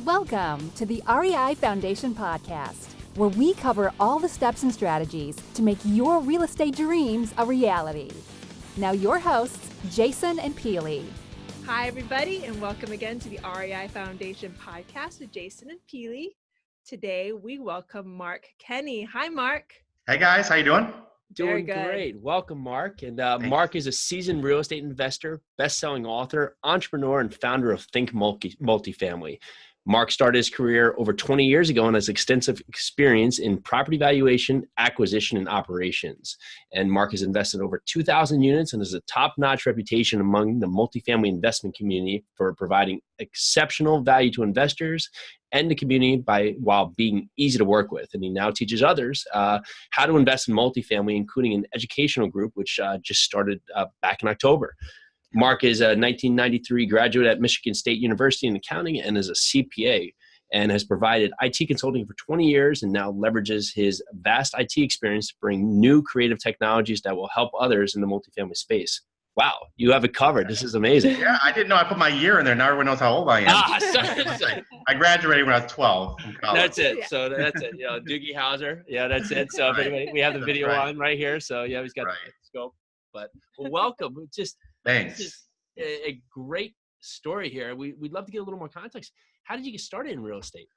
Welcome to the REI Foundation Podcast, where we cover all the steps and strategies to make your real estate dreams a reality. Now your hosts, Jason and Peely. Hi, everybody, and welcome again to the REI Foundation Podcast with Jason and Peely. Today, we welcome Mark Kenney. Hi, Mark. Hey, guys. How you doing? Doing great. Welcome, Mark. And Mark is a seasoned real estate investor, best-selling author, entrepreneur, and founder of ThinkMultifamily. Mark started his career over 20 years ago and has extensive experience in property valuation, acquisition, and operations. And Mark has invested over 2,000 units and has a top-notch reputation among the multifamily investment community for providing exceptional value to investors and the community while being easy to work with. And he now teaches others how to invest in multifamily, including an educational group, which just started back in October. Mark is a 1993 graduate at Michigan State University in accounting and is a CPA and has provided IT consulting for 20 years and now leverages his vast IT experience to bring new creative technologies that will help others in the multifamily space. Wow, you have it covered. This is amazing. Yeah, I didn't know I put my year in there. Now everyone knows how old I am. Sorry. I graduated when I was 12 from college. That's it. So that's it. Doogie Howser. Yeah, that's it. So if anybody, we have the video on right here. So yeah, he's got the scope. But welcome. Thanks. This is a great story here. We'd love to get a little more context. How did you get started in real estate?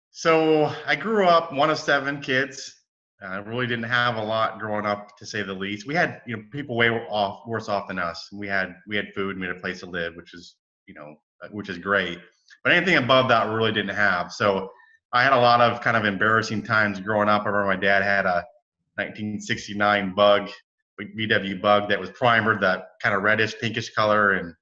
So I grew up one of 7 kids. I really didn't have a lot growing up, to say the least. We had, people worse off than us. We had food and we had a place to live, which is great. But anything above that, we really didn't have. So I had a lot of kind of embarrassing times growing up. I remember my dad had a 1969 VW Bug that was primered, that kind of reddish pinkish color, and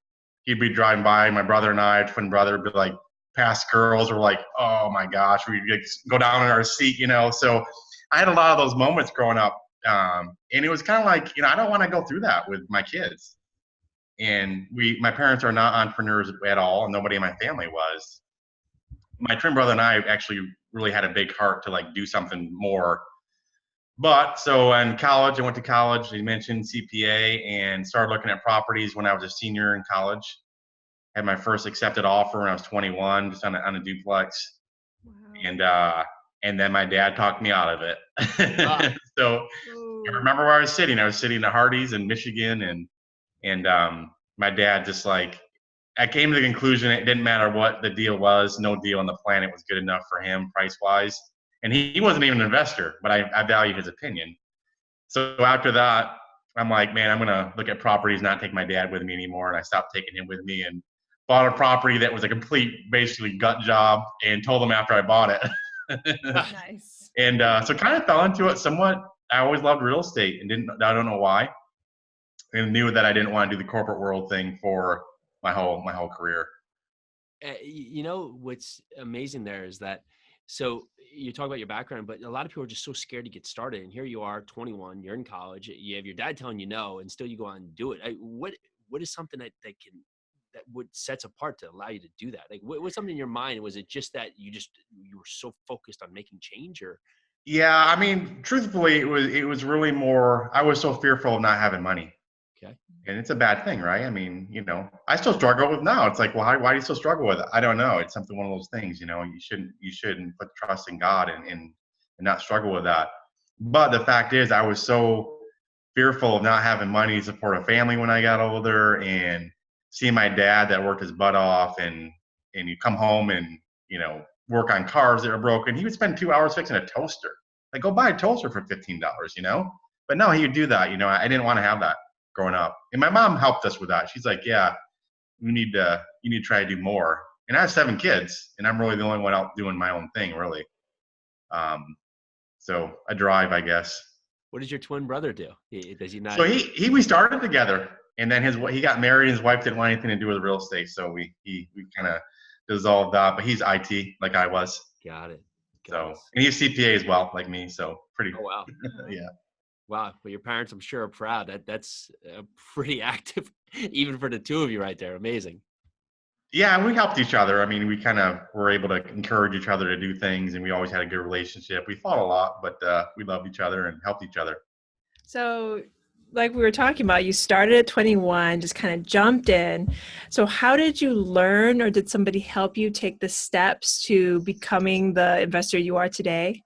he'd be driving by. My brother and I, twin brother, would be like, past girls were like, oh my gosh, we'd go down in our seat, So I had a lot of those moments growing up, and it was kind of like, I don't want to go through that with my kids. And my parents are not entrepreneurs at all, and nobody in my family was. My twin brother and I actually really had a big heart to do something more. But so in college, I went to college, you mentioned CPA, and started looking at properties when I was a senior in college. Had my first accepted offer when I was 21, just on a duplex. Wow. And then my dad talked me out of it. Wow. So I remember where I was sitting. I was sitting at Hardee's in Michigan, and my dad just I came to the conclusion it didn't matter what the deal was, no deal on the planet was good enough for him price-wise. And he wasn't even an investor, but I value his opinion. So after that, I'm like, man, I'm going to look at properties, not take my dad with me anymore. And I stopped taking him with me and bought a property that was a complete, basically, gut job, and told him after I bought it. Nice. And so kind of fell into it somewhat. I always loved real estate and I don't know why. And knew that I didn't want to do the corporate world thing for my whole career. What's amazing there is that, so you talk about your background, but a lot of people are just so scared to get started. And here you are, 21, you're in college, you have your dad telling you no, and still you go out and do it. What is something that would sets apart to allow you to do that? What's something in your mind? Was it just that you were so focused on making change, or? Yeah, I mean, truthfully, it was really more, I was so fearful of not having money. Okay. And it's a bad thing, right? I mean, I still struggle with now. It's like, well, why do you still struggle with it? I don't know. It's one of those things, you shouldn't put trust in God and not struggle with that. But the fact is, I was so fearful of not having money to support a family when I got older, and seeing my dad that worked his butt off, and you come home and, work on cars that are broken. He would spend 2 hours fixing a toaster. Go buy a toaster for $15, But no, he would do that. I didn't want to have that growing up. And my mom helped us with that. She's like, yeah, you need to try to do more. And I have 7 kids, and I'm really the only one out doing my own thing, really. So I drive, I guess. What does your twin brother do? Does he not? So we started together, and then he got married. His wife didn't want anything to do with real estate. So we kind of dissolved that, but he's IT like I was. Got it. And he's CPA as well, like me. So pretty. Oh, wow. Yeah. Wow. Well, your parents, I'm sure, are proud. That's pretty active, even for the two of you right there. Amazing. Yeah, we helped each other. I mean, we kind of were able to encourage each other to do things, and we always had a good relationship. We fought a lot, but we loved each other and helped each other. So like we were talking about, you started at 21, just kind of jumped in. So how did you learn, or did somebody help you take the steps to becoming the investor you are today?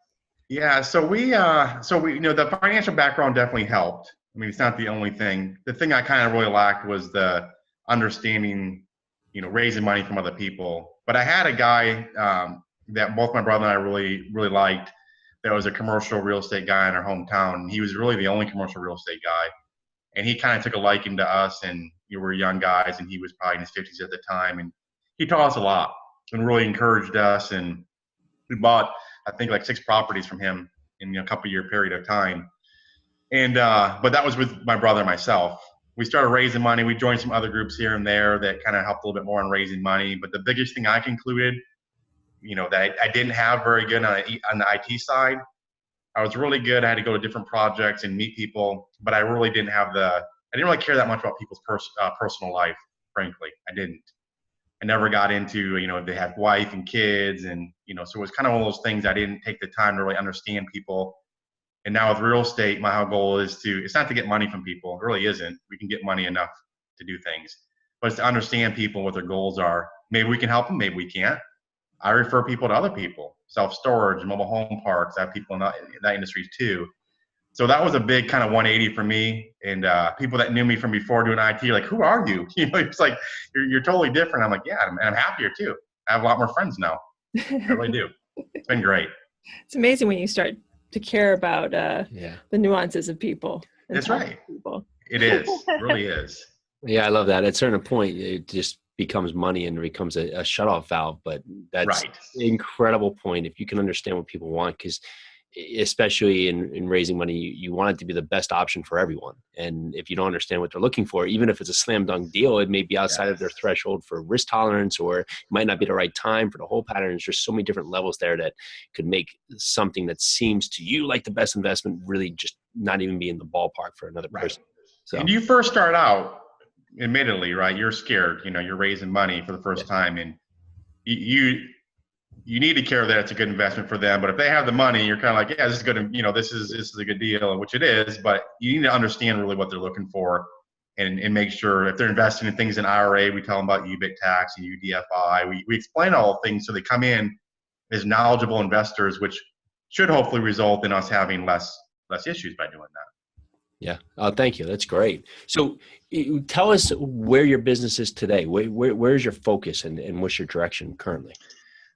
Yeah, so we, the financial background definitely helped. I mean, it's not the only thing. The thing I kind of really lacked was the understanding, raising money from other people. But I had a guy that both my brother and I really, really liked. That was a commercial real estate guy in our hometown. He was really the only commercial real estate guy, and he kind of took a liking to us. And we were young guys, and he was probably in his 50s at the time, and he taught us a lot and really encouraged us. And we bought, I think, like 6 properties from him in a couple year period of time. And but that was with my brother and myself. We started raising money. We joined some other groups here and there that kind of helped a little bit more on raising money. But the biggest thing I concluded, that I didn't have very good on the IT side. I was really good. I had to go to different projects and meet people, but I really didn't have I didn't really care that much about people's personal life, frankly. I didn't. I never got into, if they have wife and kids, and, so it was kind of one of those things I didn't take the time to really understand people. And now with real estate, my whole goal is it's not to get money from people. It really isn't. We can get money enough to do things, but it's to understand people, what their goals are. Maybe we can help them, maybe we can't. I refer people to other people, self-storage, mobile home parks. I have people in that industry too. So that was a big kind of 180 for me. And people that knew me from before doing IT, like, who are you? It's like, you're totally different. I'm like, yeah, I'm happier too. I have a lot more friends now. I really do. It's been great. It's amazing when you start to care about the nuances of people. That's right. People. It is. It really is. Yeah, I love that. At a certain point, it just becomes money and becomes a shutoff valve. But that's an incredible point. If you can understand what people want, because especially in raising money, you want it to be the best option for everyone. And if you don't understand what they're looking for, even if it's a slam dunk deal, it may be outside of their threshold for risk tolerance, or it might not be the right time for the whole pattern. There's just so many different levels there that could make something that seems to you like the best investment really just not even be in the ballpark for another person. So, and you first start out, admittedly, right? You're scared, you're raising money for the first time, and you need to care that it's a good investment for them. But if they have the money, you're kind of like, yeah, this is good. This is a good deal, which it is. But you need to understand really what they're looking for, and make sure if they're investing in things in IRA, we tell them about UBIT tax and UDFI. We explain all things so they come in as knowledgeable investors, which should hopefully result in us having less issues by doing that. Yeah. Thank you. That's great. So tell us where your business is today. Where's your focus and what's your direction currently?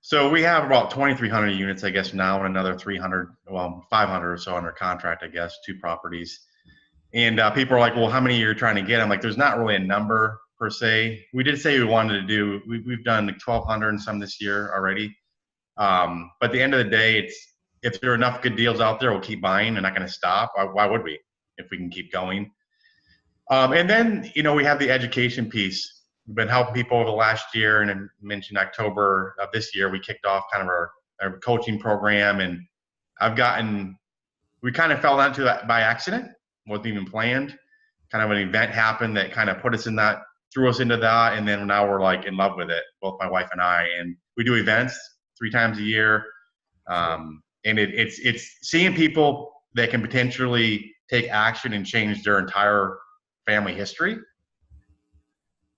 So we have about 2,300 units, I guess, now, and another 500 or so under contract, I guess, 2 properties. And people are like, well, how many you're trying to get? I'm like, there's not really a number per se. We did say we wanted to do, we've done like 1,200 and some this year already. But at the end of the day, if there are enough good deals out there, we'll keep buying. They're not going to stop. Why would we, if we can keep going? And then, we have the education piece. We've been helping people over the last year, and I mentioned October of this year, we kicked off kind of our coaching program, and we kind of fell into that by accident, wasn't even planned. Kind of an event happened that kind of threw us into that, and then now we're like in love with it, both my wife and I, and we do events 3 times a year. And it's seeing people that can potentially take action and change their entire family history.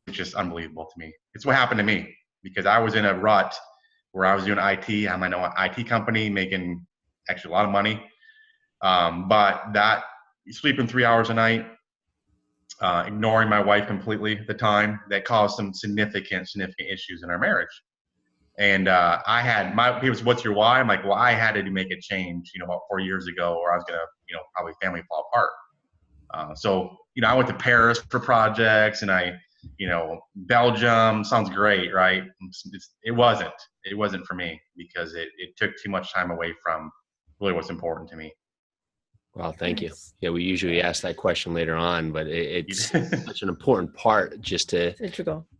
It's just unbelievable to me. It's what happened to me, because I was in a rut where I was doing IT. I'm in an IT company making actually a lot of money. But that sleeping 3 hours a night, ignoring my wife completely at the time, that caused some significant issues in our marriage. And people was, what's your why? I'm like, well, I had to make a change, about 4 years ago, or I was going to, probably family fall apart. So, I went to Paris for projects, and Belgium sounds great, right? It wasn't for me, because it took too much time away from really what's important to me. Well, thank you. Yeah, we usually ask that question later on, but it's such an important part just to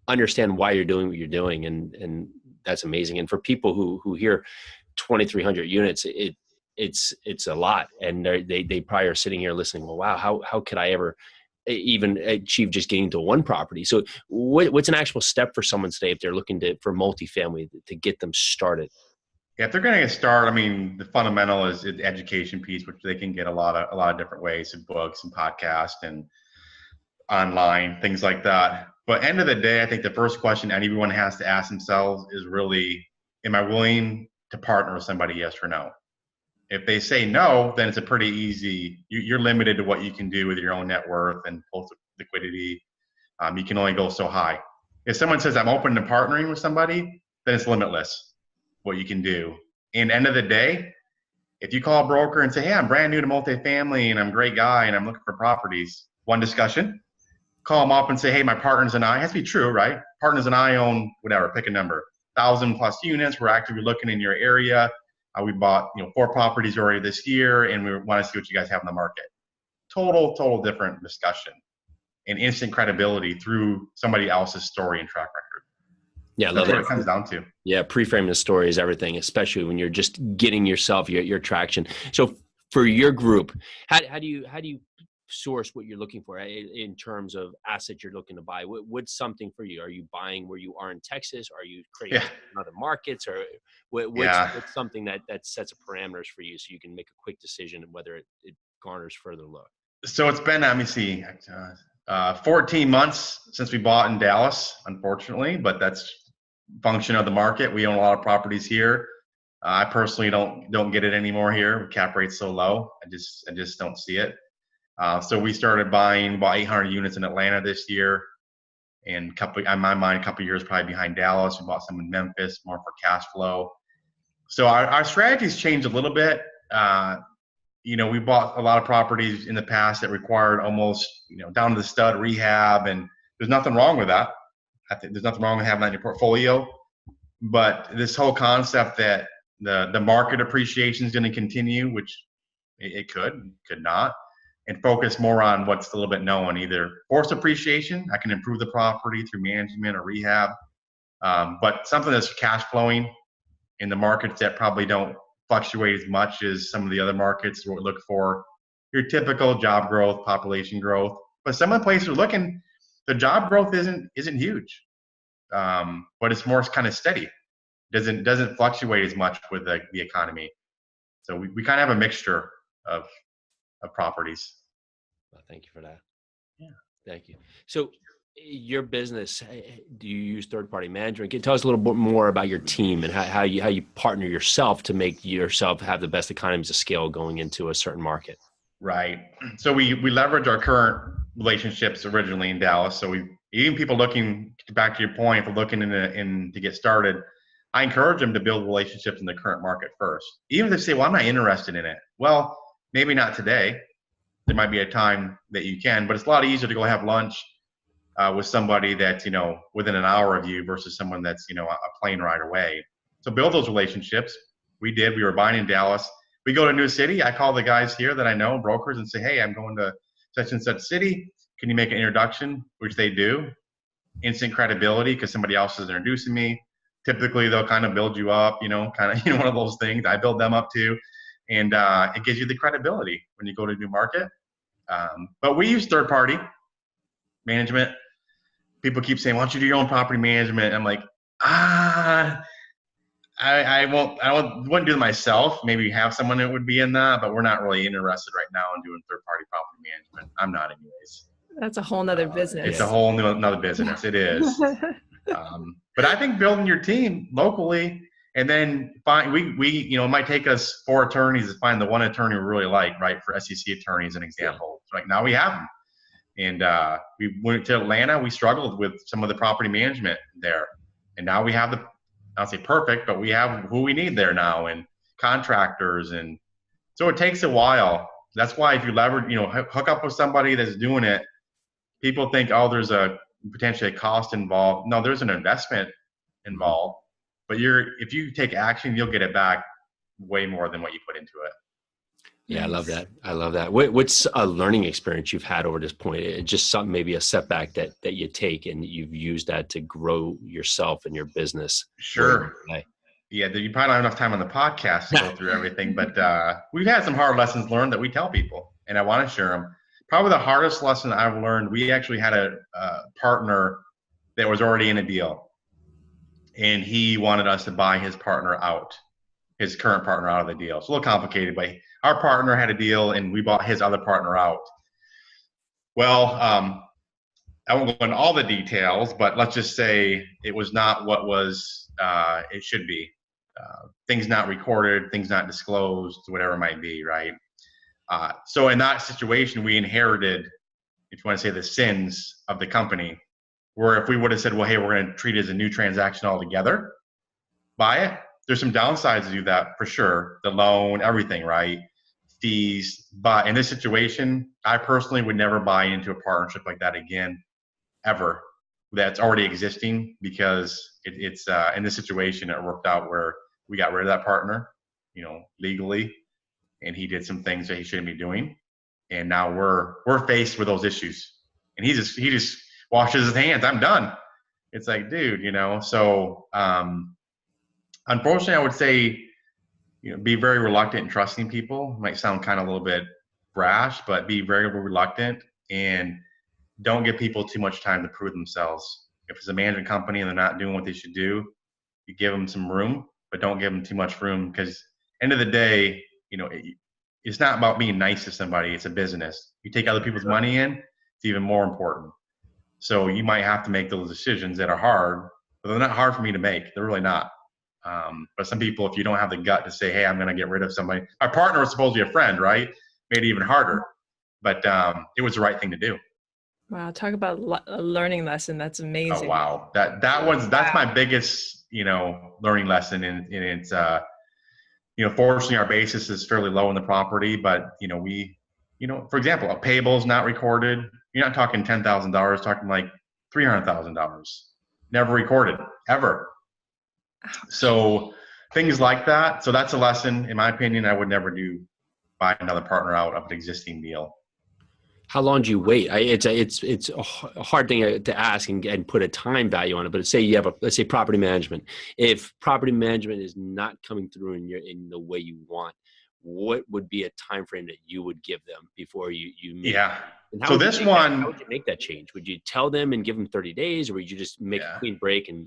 understand why you're doing what you're doing. And that's amazing. And for people who hear 2,300 units, it's a lot. And they probably are sitting here listening, well, wow, how could I ever even achieve just getting to one property? So what's an actual step for someone today if they're looking for multifamily to get them started? If they're going to start, I mean, the fundamental is the education piece, which they can get a lot of different ways, in books and podcasts and online, things like that. But end of the day, I think the first question anyone has to ask themselves is really, am I willing to partner with somebody, yes or no? If they say no, then it's a pretty easy, you're limited to what you can do with your own net worth and both liquidity. You can only go so high. If someone says, I'm open to partnering with somebody, then it's limitless what you can do. And end of the day, if you call a broker and say, hey, I'm brand new to multifamily and I'm a great guy and I'm looking for properties, one discussion, call them up and say, hey, my partners and I, it has to be true, right? Partners and I own whatever, pick a number, 1,000+ units. We're actively looking in your area. We bought 4 properties already this year, and we want to see what you guys have in the market. Total different discussion and instant credibility through somebody else's story and track record. Yeah, I That's love what that. it comes down to. Yeah, pre-framing the story is everything, especially when you're just getting yourself your traction. So for your group, how do you source what you're looking for in terms of assets you're looking to buy? What's something for you? Are you buying where you are in Texas? Are you creating in other markets? Or what's something that sets a parameters for you so you can make a quick decision whether it garners further look? So it's been, let me see, 14 months since we bought in Dallas, unfortunately, but that's function of the market. We own a lot of properties here. I personally don't get it anymore here. Cap rate's so low. I just don't see it. So we started buying about 800 units in Atlanta this year, and in my mind, a couple years probably behind Dallas. We bought some in Memphis, more for cash flow. So our strategies changed a little bit. We bought a lot of properties in the past that required almost down to the stud rehab, and there's nothing wrong with that. I think there's nothing wrong with having that in your portfolio. But this whole concept that the market appreciation is going to continue, which it could not, and focus more on what's a little bit known, either forced appreciation, I can improve the property through management or rehab, but something that's cash flowing in the markets that probably don't fluctuate as much as some of the other markets. What we look for, your typical job growth, population growth, but some of the places we're looking, the job growth isn't huge, but it's more kind of steady. Doesn't fluctuate as much with the economy. So we kind of have a mixture of properties. Well, thank you for that. Yeah. Thank you. So your business, do you use third-party management? Can you tell us a little bit more about your team and how you partner yourself to make yourself have the best economies of scale going into a certain market? Right. So we leverage our current relationships originally in Dallas. So even people looking, back to your point, if they're looking in to get started, I encourage them to build relationships in the current market first. Even if they say, well, I'm not interested in it. Well, maybe not today. There might be a time that you can, but it's a lot easier to go have lunch with somebody that's, within an hour of you versus someone that's, a plane ride away. So build those relationships. We were buying in Dallas. We go to a new city. I call the guys here that I know, brokers, and say, hey, I'm going to such and such city. Can you make an introduction? Which they do. Instant credibility because somebody else is introducing me. Typically, they'll kind of build you up, one of those things. I build them up too. And it gives you the credibility when you go to a new market. But we use third-party management. People keep saying, why don't you do your own property management? I'm like, I wouldn't do it myself. Maybe have someone that would be in that, but we're not really interested right now in doing third-party property management. I'm not anyways. That's a whole nother business. It's a whole another business. It is. But I think building your team locally and then it might take us 4 attorneys to find the one attorney we really like, right? For SEC attorneys, an example. So now we have them. And we went to Atlanta. We struggled with some of the property management there. And now we have I'll say perfect, but we have who we need there now and contractors. And so it takes a while. That's why if you leverage, hook up with somebody that's doing it, people think, oh, there's potentially a cost involved. No, there's an investment involved. But if you take action, you'll get it back way more than what you put into it. Yeah, I love that. What's a learning experience you've had over this point? Just maybe a setback that you take and you've used that to grow yourself and your business. Sure. Yeah, you probably don't have enough time on the podcast to go through everything, but we've had some hard lessons learned that we tell people, and I want to share them. Probably the hardest lesson I've learned, we actually had a partner that was already in a deal, and he wanted us to buy his partner out. his current partner out of the deal. It's a little complicated, but our partner had a deal and we bought his other partner out. Well, I won't go into all the details, but let's just say it was not what was it should be. Things not recorded, things not disclosed, whatever it might be, right? So in that situation, we inherited, if you want to say, the sins of the company, where if we would have said, well, hey, we're going to treat it as a new transaction altogether, buy it. There's some downsides to do that for sure. The loan, everything, right? Fees. But in this situation, I personally would never buy into a partnership like that again, ever. That's already existing, because it's in this situation, it worked out where we got rid of that partner, legally, and he did some things that he shouldn't be doing. And now we're faced with those issues. And he just washes his hands. I'm done. It's like, dude, so unfortunately, I would say, be very reluctant in trusting people. It might sound kind of a little bit brash, but be very reluctant, and don't give people too much time to prove themselves. If it's a management company and they're not doing what they should do, you give them some room, but don't give them too much room, because end of the day, it's not about being nice to somebody. It's a business. You take other people's money in, it's even more important. So you might have to make those decisions that are hard, but they're not hard for me to make. They're really not. But some people, if you don't have the gut to say, hey, I'm going to get rid of somebody, my partner was supposed to be a friend, right? Made it even harder, but it was the right thing to do. Wow. Talk about a learning lesson. That's amazing. Oh, wow. That's my biggest, learning lesson. And it's, fortunately our basis is fairly low in the property, but, for example, a payable is not recorded. You're not talking $10,000, talking like $300,000. Never recorded, ever. So things like that. So that's a lesson. In my opinion, I would never buy another partner out of an existing deal. How long do you wait? It's a hard thing to ask and put a time value on it. But say you have let's say property management. If property management is not coming through in the way you want, what would be a time frame that you would give them before you meet? Yeah. So how would you make that change? Would you tell them and give them 30 days, or would you just make a clean break and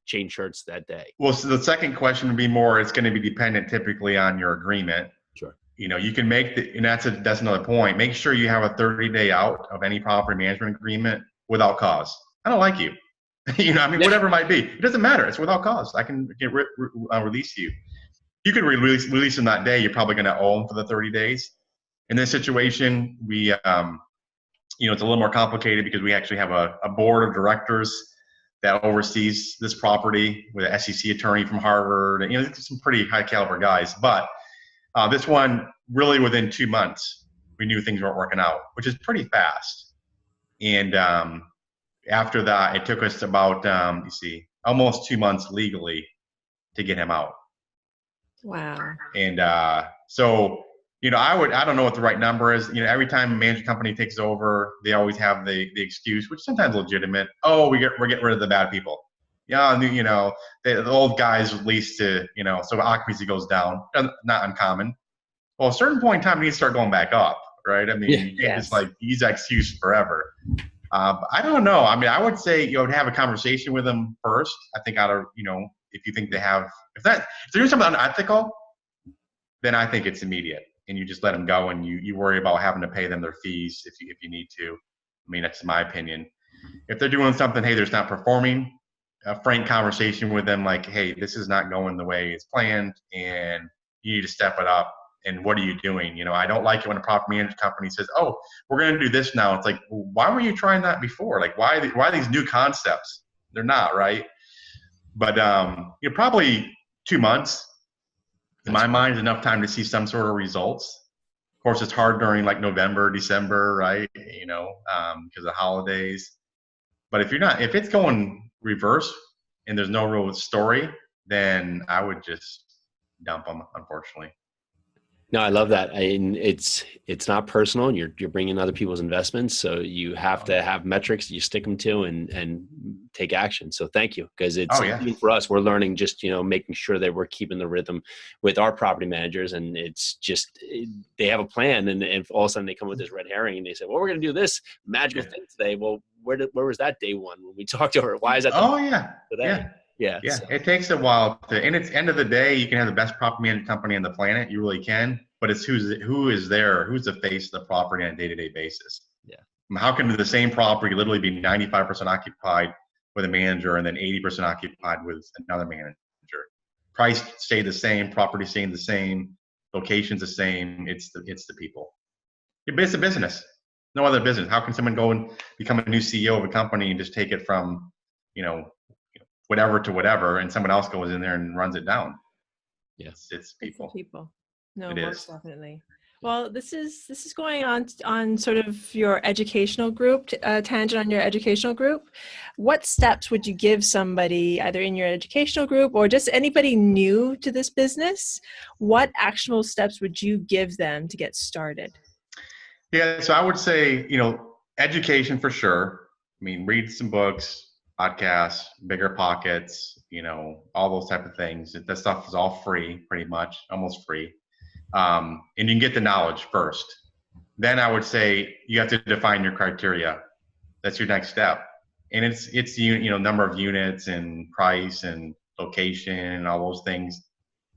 change shirts that day? Well, so the second question would be more, it's going to be dependent typically on your agreement. Sure. You can make and that's another point. Make sure you have a 30-day out of any property management agreement without cause. I don't like you. Whatever it might be. It doesn't matter. It's without cause. I can release you. You can release them that day. You're probably going to owe them for the 30 days. In this situation, we, it's a little more complicated because we actually have a board of directors that oversees this property with an SEC attorney from Harvard, and some pretty high caliber guys. But this one, really within 2 months, we knew things weren't working out, which is pretty fast. And after that, it took us about almost 2 months legally to get him out. Wow. And so I don't know what the right number is. Every time a management company takes over, they always have the excuse, which sometimes legitimate. Oh, we're getting rid of the bad people. Yeah, the old guys lease to, so occupancy goes down. Not uncommon. Well, at a certain point in time, you need to start going back up, right? You can't just use that excuse forever. I don't know. I would say to have a conversation with them first. I think if you think if they're doing something unethical, then I think it's immediate. And you just let them go, and you worry about having to pay them their fees if you need to. That's my opinion. If they're doing something, hey, they're not performing, a frank conversation with them, like, hey, this is not going the way it's planned, and you need to step it up. And what are you doing? I don't like it when a property management company says, oh, we're going to do this now. It's like, well, why were you trying that before? Like, why these new concepts? They're not, right? But probably 2 months. In my mind, is enough time to see some sort of results. Of course, it's hard during like November, December, right? Because of holidays. But if it's going reverse and there's no real story, then I would just dump them, unfortunately. No, I love that. It's not personal, and you're bringing other people's investments, so you have to have metrics you stick them to and take action. So thank you, because even for us, we're learning just making sure that we're keeping the rhythm with our property managers, and it's just they have a plan, and all of a sudden they come with this red herring and they say, well, we're going to do this magical thing today. Well, where was that day one when we talked over it? Why is that? Today? Yeah. Yeah, So, it takes a while to, and it's end of the day, you can have the best property management company on the planet. You really can, but it's who is there, who's the face of the property on a day-to-day basis. yeah. How can the same property literally be 95% occupied with a manager and then 80% occupied with another manager? Price stay the same, property staying the same, locations the same. It's the people. It's a business. No other business. How can someone go and become a new CEO of a company and just take it from, you know, whatever to whatever, and someone else goes in there and runs it down? Yeah. It's people. It's the people. No, It most is. definitely. Well, this is going on sort of your educational group, tangent on your educational group. What steps would you give somebody either in your educational group or just anybody new to this business? What actionable steps would you give them to get started? Yeah, so I would say, education for sure. I mean, read some books, podcasts, Bigger Pockets, all those type of things. That stuff is all free, pretty much, almost free. And you can get the knowledge first. Then I would say you have to define your criteria. That's your next step. And it's number of units and price and location and all those things.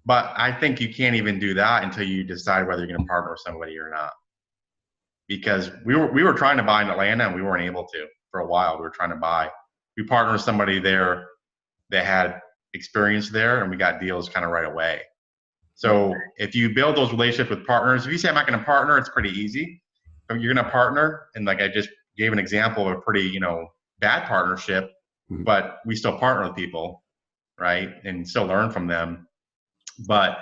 But I think you can't even do that until you decide whether you're going to partner with somebody or not. Because we were trying to buy in Atlanta and we weren't able to for a while. We were trying to buy. We partnered with somebody there that had experience there, and we got deals kind of right away. So if you build those relationships with partners, if you say I'm not going to partner, it's pretty easy. If you're going to partner, and like I just gave an example of a pretty bad partnership, but we still partner with people, right, and still learn from them. But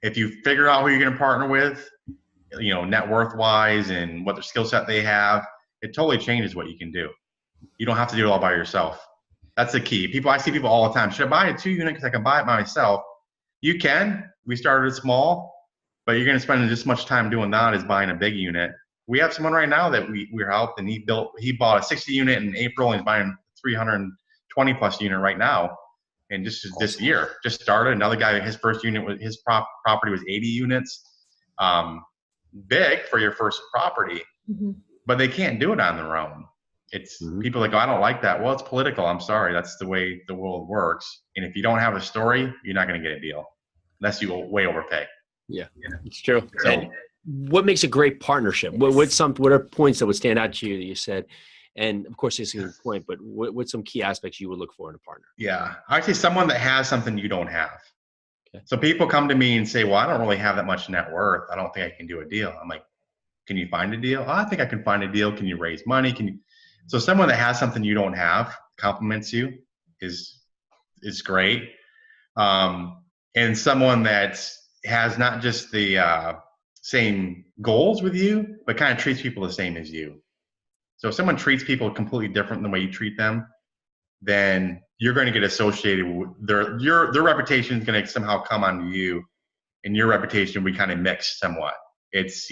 if you figure out who you're going to partner with, net worth wise and what their skill set they have, it totally changes what you can do. You don't have to do it all by yourself. That's the key. I see people all the time. Should I buy a 2-unit because I can buy it by myself? You can. We started small, but you're going to spend as much time doing that as buying a big unit. We have someone right now that we're helped, and he bought a 60 unit in April and he's buying 320 plus unit right now. And this year, just started. Another guy, his first unit was his property was 80 units. Big for your first property, but they can't do it on their own. It's people that go, I don't like that. Well, it's political. I'm sorry. That's the way the world works. And if you don't have a story, you're not going to get a deal unless you way overpay. Yeah, it's true. So, and what makes a great partnership? What are points that would stand out to you that you said? And of course, this is a good point, but what's some key aspects you would look for in a partner? Yeah, I'd say someone that has something you don't have. Okay. So people come to me and say, well, I don't really have that much net worth. I don't think I can do a deal. I'm like, can you find a deal? Oh, I think I can find a deal. Can you raise money? So someone that has something you don't have, compliments you, is great. And someone that has not just the same goals with you, but kind of treats people the same as you. So if someone treats people completely different than the way you treat them, then you're going to get associated with your reputation is going to somehow come onto you, and your reputation we kind of mix somewhat. It's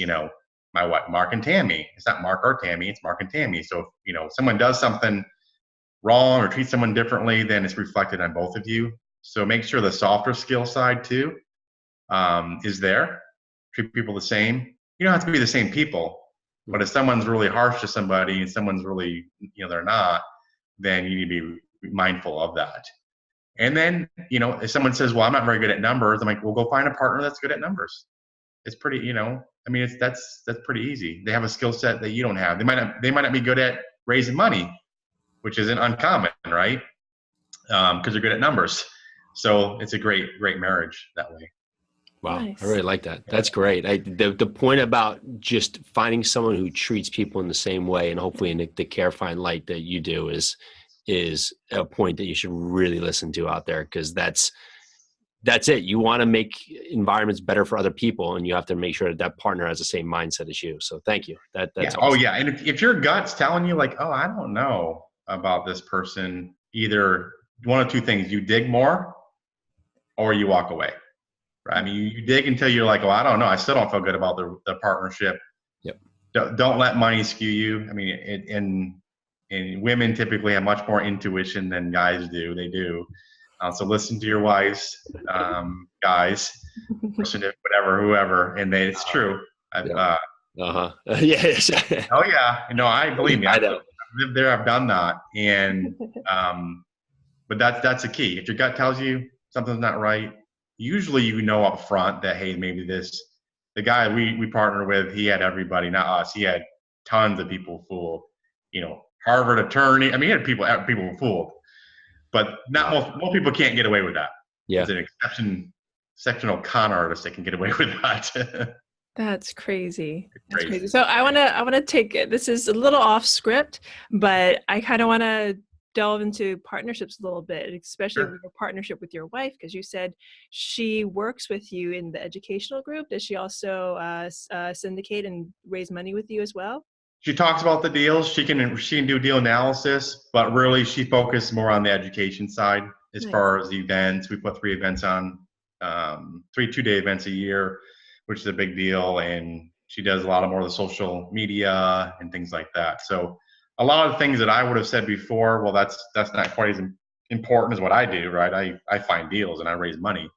Mark and Tammy. It's not Mark or Tammy. It's Mark and Tammy. So if someone does something wrong or treats someone differently, then it's reflected on both of you. So make sure the softer skill side too is there. Treat people the same. You don't have to be the same people, but if someone's really harsh to somebody and someone's really they're not, then you need to be mindful of that. And then, if someone says, well, I'm not very good at numbers, I'm like, well, go find a partner that's good at numbers. It's pretty, that's pretty easy. They have a skill set that you don't have. They might not be good at raising money, which isn't uncommon, right? Because they're good at numbers. So it's a great marriage that way. Wow. Nice. I really like that. That's great. The point about just finding someone who treats people in the same way, and hopefully in the care, find light that you do is a point that you should really listen to out there, because that's it. You want to make environments better for other people, and you have to make sure that partner has the same mindset as you. So thank you. That's yeah. Awesome. Oh yeah. And if your gut's telling you like, oh, I don't know about this person, either one of two things: you dig more or you walk away. Right? I mean, you dig until you're like, oh, I don't know. I still don't feel good about the partnership. Yep. Don't let money skew you. I mean, and women typically have much more intuition than guys do. They do. So listen to your wives, guys, person, whatever, whoever, and it's true. Yes. Oh yeah. I believe me. I know. I've lived there. I've done that. And, But that's the key. If your gut tells you something's not right, usually you know up front that, hey, maybe the guy we partnered with, he had everybody, not us. He had tons of people fooled. Harvard attorney. I mean, he had people fooled. But not most people can't get away with that. Yeah. It's an exceptional con artist that can get away with that. That's crazy. That's Crazy. crazy. So I want to take it. This is a little off script, but I kind of want to delve into partnerships a little bit, especially Sure. with your partnership with your wife, because you said she works with you in the educational group. Does she also syndicate and raise money with you as well? She talks about the deals. She can do deal analysis, but really she focuses more on the education side as Nice. far as the events. We put 3 events on, 3 2-day events a year, which is a big deal. And she does a lot more of the social media and things like that. So a lot of things that I would have said before, well, that's not quite as important as what I do, right? I find deals and I raise money.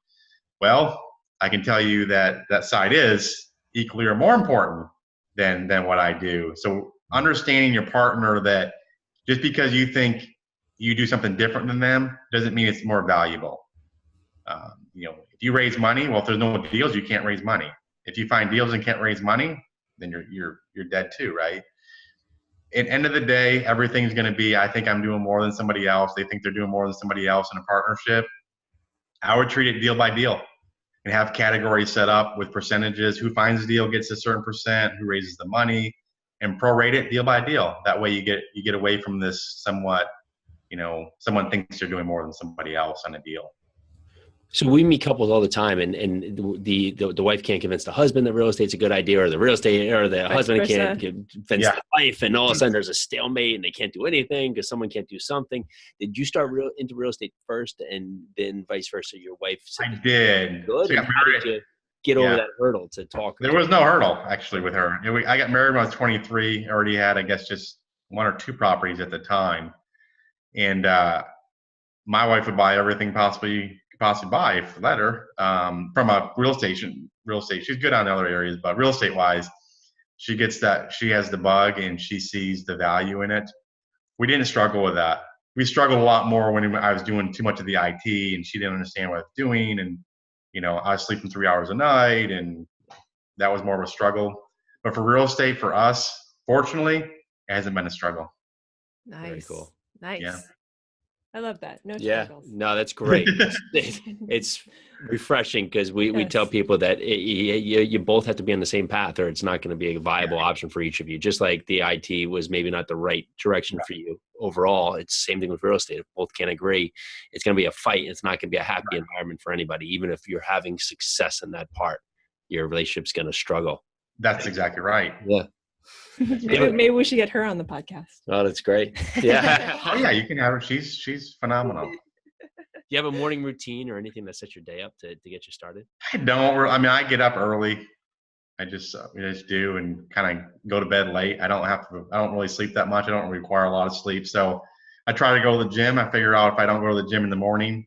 Well, I can tell you that side is equally or more important than what I do. So understanding your partner, that just because you think you do something different than them doesn't mean it's more valuable. If you raise money, well, if there's no deals, you can't raise money. If you find deals and can't raise money, then you're dead too, right? At the end of the day, everything's going to be, I think I'm doing more than somebody else. They think they're doing more than somebody else in a partnership. I would treat it deal by deal and have categories set up with percentages. Who finds the deal gets a certain percent, who raises the money, and prorate it deal by deal. That way you get away from this somewhat, someone thinks they're doing more than somebody else on a deal. So we meet couples all the time, and the wife can't convince the husband that real estate's a good idea, or the husband can't convince the wife, and all of a sudden there's a stalemate and they can't do anything because someone can't do something. Did you start into real estate first, and then vice versa? Your wife said I did. Good. So And how did you get over that hurdle to talk? There was no hurdle actually with her. I got married when I was 23. I already had, I guess, just 1 or 2 properties at the time, and my wife would buy everything possibly buy if let her, from a real estate. She's good on other areas, but real estate wise, she has the bug and she sees the value in it. We didn't struggle with that. We struggled a lot more when I was doing too much of the IT and she didn't understand what I was doing. And, I was sleeping 3 hours a night, and that was more of a struggle. But for real estate, for us, fortunately, it hasn't been a struggle. Nice. Very cool. Nice. Yeah. I love that. No Yeah, struggles. no, that's great. It's refreshing because we tell people that you both have to be on the same path, or it's not going to be a viable option for each of you. Just like the IT was maybe not the right direction for you overall. It's the same thing with real estate. If both can't agree, it's going to be a fight. It's not going to be a happy environment for anybody. Even if you're having success in that part, your relationship's going to struggle. That's exactly right. Yeah. Maybe we should get her on the podcast. Oh, that's great. Yeah. Oh yeah, you can have her. She's phenomenal. Do you have a morning routine or anything that sets your day up to get you started? I don't. I mean, I get up early. I just do, and kind of go to bed late. I don't really sleep that much. I don't require a lot of sleep. So I try to go to the gym. I figure out if I don't go to the gym in the morning,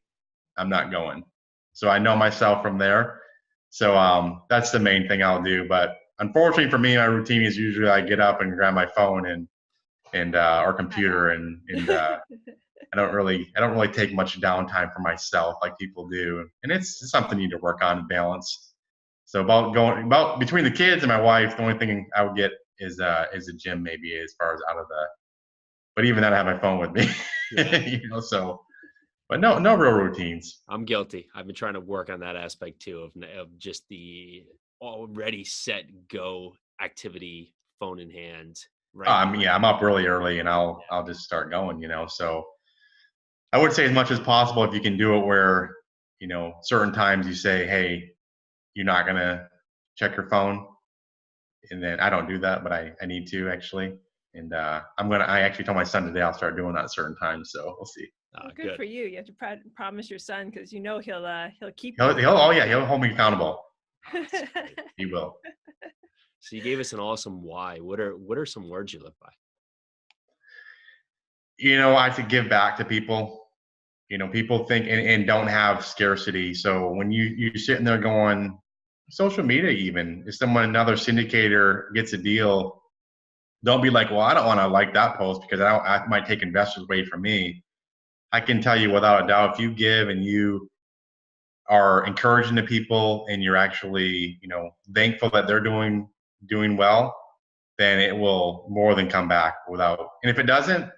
I'm not going. So I know myself from there. So that's the main thing I'll do. But unfortunately for me, my routine is usually I get up and grab my phone and or computer and I don't really take much downtime for myself like people do. And it's something you need to work on and balance. So between the kids and my wife, the only thing I would get is a gym maybe as far as but even then I have my phone with me. So but no real routines. I'm guilty. I've been trying to work on that aspect too of just the already set go activity, phone in hand. Right. I'm up really early and I'll just start going, so I would say as much as possible, if you can do it where, certain times you say, hey, you're not going to check your phone. And then I don't do that, but I need to actually. And I actually told my son today I'll start doing that at certain times. So we'll see. Well, good for you. You have to promise your son, because he'll keep. He'll hold me accountable. He will. So you gave us an awesome why. What are some words you live by? I have to give back to people. People think and don't have scarcity. So when you're sitting there going, social media, even if another syndicator gets a deal, don't be like, well, I don't want to like that post because I might take investors away from me. I can tell you without a doubt, if you give and you are encouraging the people and you're actually, thankful that they're doing well, then it will more than come back without. And if it doesn't,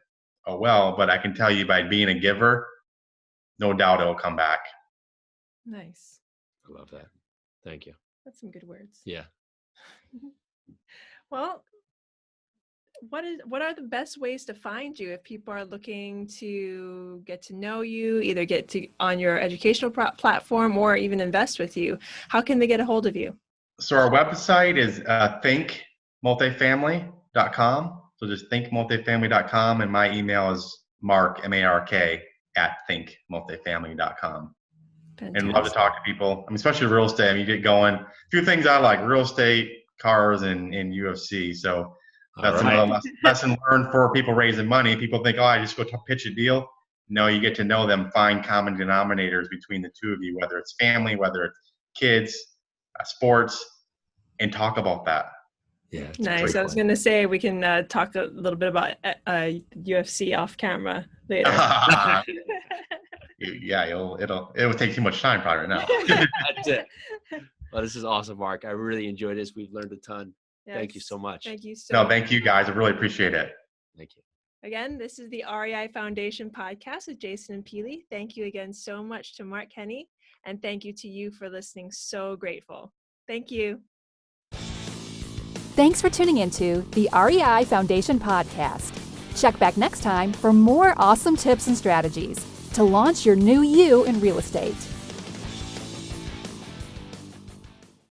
oh well. But I can tell you by being a giver, no doubt it will come back. Nice. I love that. Thank you. That's some good words. Yeah. Well, what are the best ways to find you if people are looking to get to know you, either get to on your educational platform or even invest with you? How can they get a hold of you? So our website is thinkmultifamily.com. So just thinkmultifamily.com, and my email is Mark, M-A-R-K, @thinkmultifamily.com. Fantastic. And love to talk to people. Especially real estate. You get going. A few things I like: real estate, cars, and UFC. So that's another lesson learned for people raising money. People think, I just go pitch a deal. No, you get to know them, find common denominators between the two of you, whether it's family, whether it's kids, sports, and talk about that. Yeah, nice. I was going to say we can talk a little bit about UFC off camera later. Yeah, it would take too much time probably right now. That's it. Well, this is awesome, Mark. I really enjoyed this. We've learned a ton. Yes. Thank you so much. Thank you so much. Thank you guys. I really appreciate it. Thank you. Again, this is the REI Foundation podcast with Jason and Peely. Thank you again so much to Mark Kenney, and thank you to you for listening. So grateful. Thank you. Thanks for tuning into the REI Foundation podcast. Check back next time for more awesome tips and strategies to launch your new you in real estate.